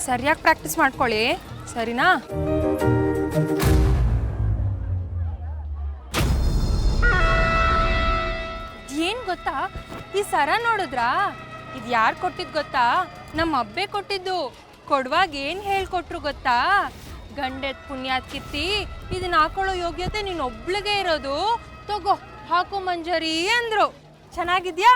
ಸರಿಯಾಗಿ ಪ್ರಾಕ್ಟೀಸ್ ಮಾಡ್ಕೊಳ್ಳಿ, ಸರಿನಾ? ಏನ್ ಗೊತ್ತಾ, ಈ ಸರ ನೋಡಿದ್ರಾ? ಇದು ಯಾರು ಕೊಟ್ಟಿದ್ದು ಗೊತ್ತಾ? ನಮ್ಮ ಅಬ್ಬೆ ಕೊಟ್ಟಿದ್ದು. ಕೊಡುವಾಗ ಏನು ಹೇಳ್ಕೊಟ್ರು ಗೊತ್ತಾ? ಗಂಡೆತ್ ಪುಣ್ಯಾತ್ ಕಿತ್ತಿ, ಇದನ್ನ ಹಾಕೊಳ್ಳೋ ಯೋಗ್ಯತೆ ನೀನೊಬ್ಳಿಗೆ ಇರೋದು, ತಗೋ ಹಾಕೋ ಮಂಜರಿ ಅಂದ್ರು. ಚೆನ್ನಾಗಿದ್ಯಾ?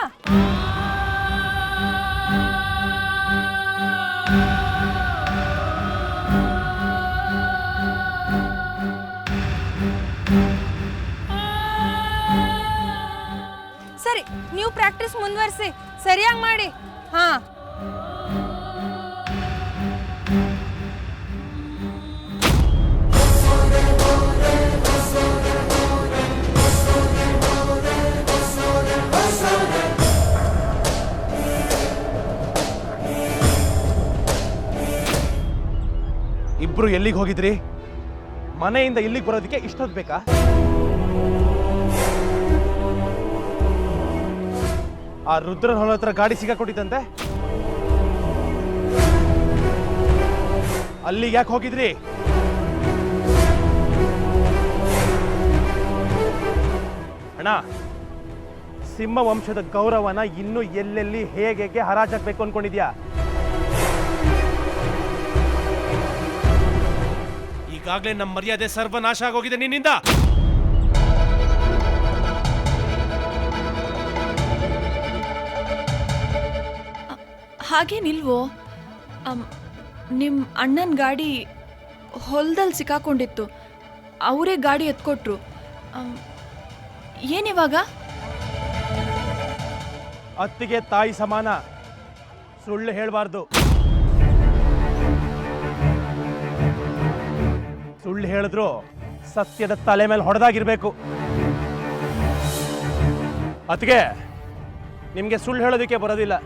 ಸರಿ, ನೀವು ಪ್ರಾಕ್ಟೀಸ್ ಮುಂದುವರಿಸಿ, ಸರಿಯಾಗಿ ಮಾಡಿ. ಹಾ, ಇಬ್ರು ಎಲ್ಲಿಗೆ ಹೋಗಿದ್ರಿ? ಮನೆಯಿಂದ ಇಲ್ಲಿಗೆ ಬರೋದಕ್ಕೆ ಇಷ್ಟೊತ್ತು ಬೇಕಾ? ಆ ರುದ್ರನ ಹೊಲ ಹತ್ರ ಗಾಡಿ ಸಿಗಾಕೊಟ್ಟಿತ್ತಂತೆ, ಅಲ್ಲಿಗೆ ಯಾಕೆ ಹೋಗಿದ್ರಿ? ಅಣ್ಣ, ಸಿಂಹ ವಂಶದ ಗೌರವನ ಇನ್ನೂ ಎಲ್ಲೆಲ್ಲಿ ಹೇಗೆ ಹರಾಜಾಗಬೇಕು ಅನ್ಕೊಂಡಿದ್ಯಾ? ಈಗಾಗಲೇ ನಮ್ಮ ಮರ್ಯಾದೆ ಸರ್ವನಾಶ ಆಗೋಗಿದೆ ನಿನ್ನಿಂದ. ಹಾಗೇನಿಲ್ವೋ, ನಿಮ್ಮ ಅಣ್ಣನ ಗಾಡಿ ಹೊಲದಲ್ಲಿ ಸಿಕ್ಕಾಕೊಂಡಿತ್ತು, ಅವರೇ ಗಾಡಿ ಎತ್ಕೊಟ್ರು. ಏನಿವಾಗ? ಅತ್ತಿಗೆ ತಾಯಿ ಸಮಾನ, ಸುಳ್ಳು ಹೇಳಬಾರ್ದು. ಸುಳ್ಳು ಹೇಳಿದ್ರು ಸತ್ಯದ ತಲೆ ಮೇಲೆ ಹೊಡೆದಾಗಿರ್ಬೇಕು. ಅತ್ತಿಗೆ, ನಿಮ್ಗೆ ಸುಳ್ಳು ಹೇಳೋದಕ್ಕೆ ಬರೋದಿಲ್ಲ.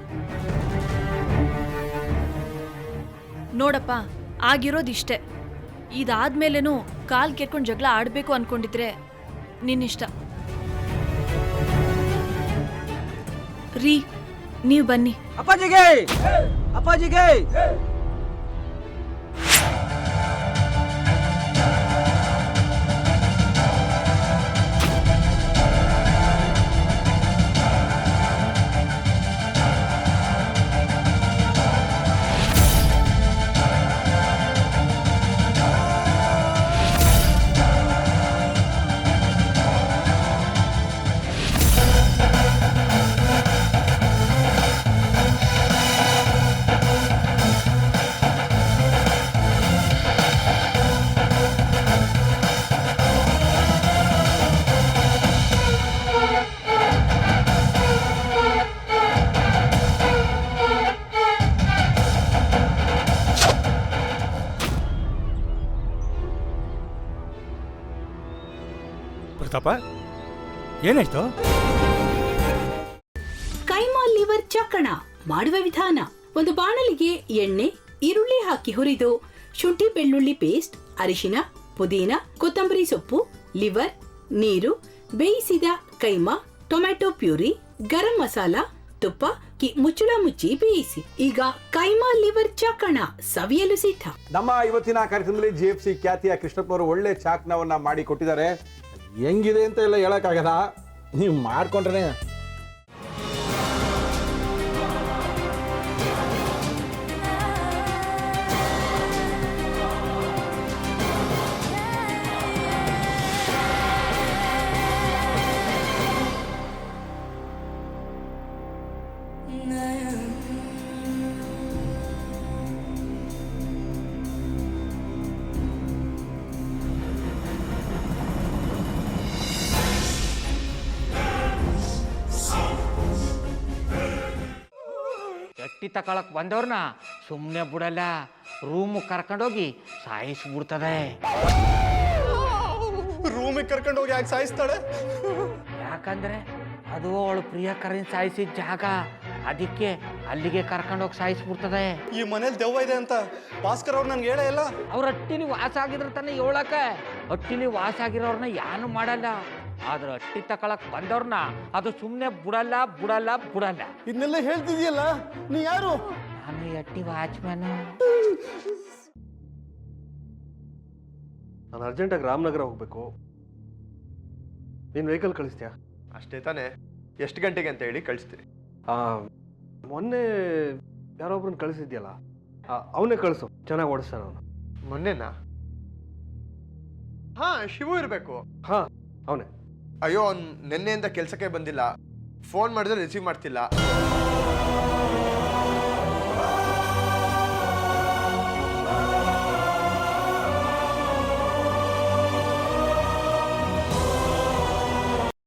ನೋಡಪ್ಪ, ಆಗಿರೋದಿಷ್ಟೇ. ಇದಾದ್ಮೇಲೇನು ಕಾಲ್ ಕೆರ್ಕೊಂಡು ಜಗಳ ಆಡಬೇಕು ಅನ್ಕೊಂಡಿದ್ರೆ ನಿನ್ನಿಷ್ಟ. ರೀ, ನೀವು ಬನ್ನಿ. ಅಪ್ಪಾಜಿಗೆ ಅಪ್ಪಾಜಿಗೆ ಪ್ರತಾಪ, ಏನಾಯ್ತು? ಕೈಮಾ ಲಿವರ್ ಚಕ್ಕಣ ಮಾಡುವ ವಿಧಾನ: ಒಂದು ಬಾಣಲಿಗೆ ಎಣ್ಣೆ, ಈರುಳ್ಳಿ ಹಾಕಿ ಹುರಿದು ಶುಂಠಿ ಬೆಳ್ಳುಳ್ಳಿ ಪೇಸ್ಟ್, ಅರಿಶಿನ, ಪುದೀನ, ಕೊತ್ತಂಬರಿ ಸೊಪ್ಪು, ಲಿವರ್, ನೀರು, ಬೇಯಿಸಿದ ಕೈಮಾ, ಟೊಮ್ಯಾಟೊ ಪ್ಯೂರಿ, ಗರಂ ಮಸಾಲ, ತುಪ್ಪ ಮುಚ್ಚಳ ಮುಚ್ಚಿ ಬೇಯಿಸಿ. ಈಗ ಕೈಮಾ ಲಿವರ್ ಚಾಕಣ ಸವಿಯಲು ಸಿದ್ಧ. ನಮ್ಮ ಇವತ್ತಿನ ಕಾರ್ಯಕ್ರಮದಲ್ಲಿ GFC ಖ್ಯಾತಿಯ ಕೃಷ್ಣಪ್ಪನವರು ಒಳ್ಳೆ ಚಾಕ್ನವನ್ನ ಮಾಡಿ ಕೊಟ್ಟಿದ್ದಾರೆ. ಹೆಂಗಿದೆ ಅಂತ ಎಲ್ಲ ಹೇಳಕ್ಕಾಗಲ್ಲ, ನೀವು ಮಾಡ್ಕೊಂಡ್ರೆ. ಗಟ್ಟಿ ತಕೊಳಕ್ ಬಂದವ್ರನ್ನ ಸುಮ್ಮನೆ ಬಿಡಲ್ಲ, ರೂಮ್ ಕರ್ಕೊಂಡೋಗಿ ಸಾಯಿಸ್ಬಿಡ್ತದೆ. ರೂಮಿಗೆ ಕರ್ಕೊಂಡೋಗಿ ಯಾಕೆ ಸಾಯಿಸ್ತಾಳೆ? ಯಾಕಂದ್ರೆ ಅದು ಅವಳು ಪ್ರಿಯಕರನ್ ಸಾಯಿಸಿದ ಜಾಗ, ಅದಕ್ಕೆ ಅಲ್ಲಿಗೆ ಕರ್ಕೊಂಡೋಗಿ ಸಾಯಿಸ್ಬಿಡ್ತದೆ. ಈ ಮನೇಲಿ ದೆವ್ವ ಇದೆ ಅಂತ ಭಾಸ್ಕರ್ ಅವ್ರು ನನ್ಗೆ ಹೇಳೇ ಇಲ್ಲ. ಅವ್ರ ಹಟ್ಟಿಲಿ ವಾಸ ಆಗಿದ್ರ ತಾನೆ ಹೇಳಕ. ಹಟ್ಟಿಲಿ ವಾಸ ಆಗಿರೋರ್ನ ಯಾನು ಮಾಡಲ್ಲ, ಆದ್ರೆ ಹಟ್ಟಿ ತಕೊಳಕ್ ಬಂದವ್ರನ್ನ ಅದು ಸುಮ್ಮನೆ ಬಿಡಲ್ಲ ಬಿಡಲ್ಲ ಬಿಡಲ್ಲ. ಇದನ್ನೆಲ್ಲ ಹೇಳ್ತಿದ್ಯಲ್ಲ, ನೀ ಯಾರು? ನಾನು ಎಟ್ಟಿ ವಾಚ್ಮ್ಯಾನು. ನಾನು ಅರ್ಜೆಂಟಾಗಿ ರಾಮನಗರ ಹೋಗ್ಬೇಕು. ನೀನು ವೆಹಿಕಲ್ ಕಳಿಸ್ತೀಯಾ? ಅಷ್ಟೇ ತಾನೇ? ಎಷ್ಟು ಗಂಟೆಗೆ ಅಂತ ಹೇಳಿ ಕಳಿಸ್ತೀರಿ. ಮೊನ್ನೆ ಯಾರೊಬ್ರನ್ನ ಕಳಿಸಿದ್ಯಲ್ಲ, ಅವನೇ ಕಳಿಸು, ಚೆನ್ನಾಗಿ ಓಡಿಸ್ತಾನೆ ಅವನು. ಮೊನ್ನೆನಾ? ಹಾ, ಶಿವು ಇರಬೇಕು. ಹಾಂ, ಅವನೇ. ಅಯ್ಯೋ, ಅವ್ನು ನಿನ್ನೆಯಿಂದ ಕೆಲಸಕ್ಕೆ ಬಂದಿಲ್ಲ. ಫೋನ್ ಮಾಡಿದ್ರೆ ರಿಸೀವ್ ಮಾಡ್ತಿಲ್ಲ.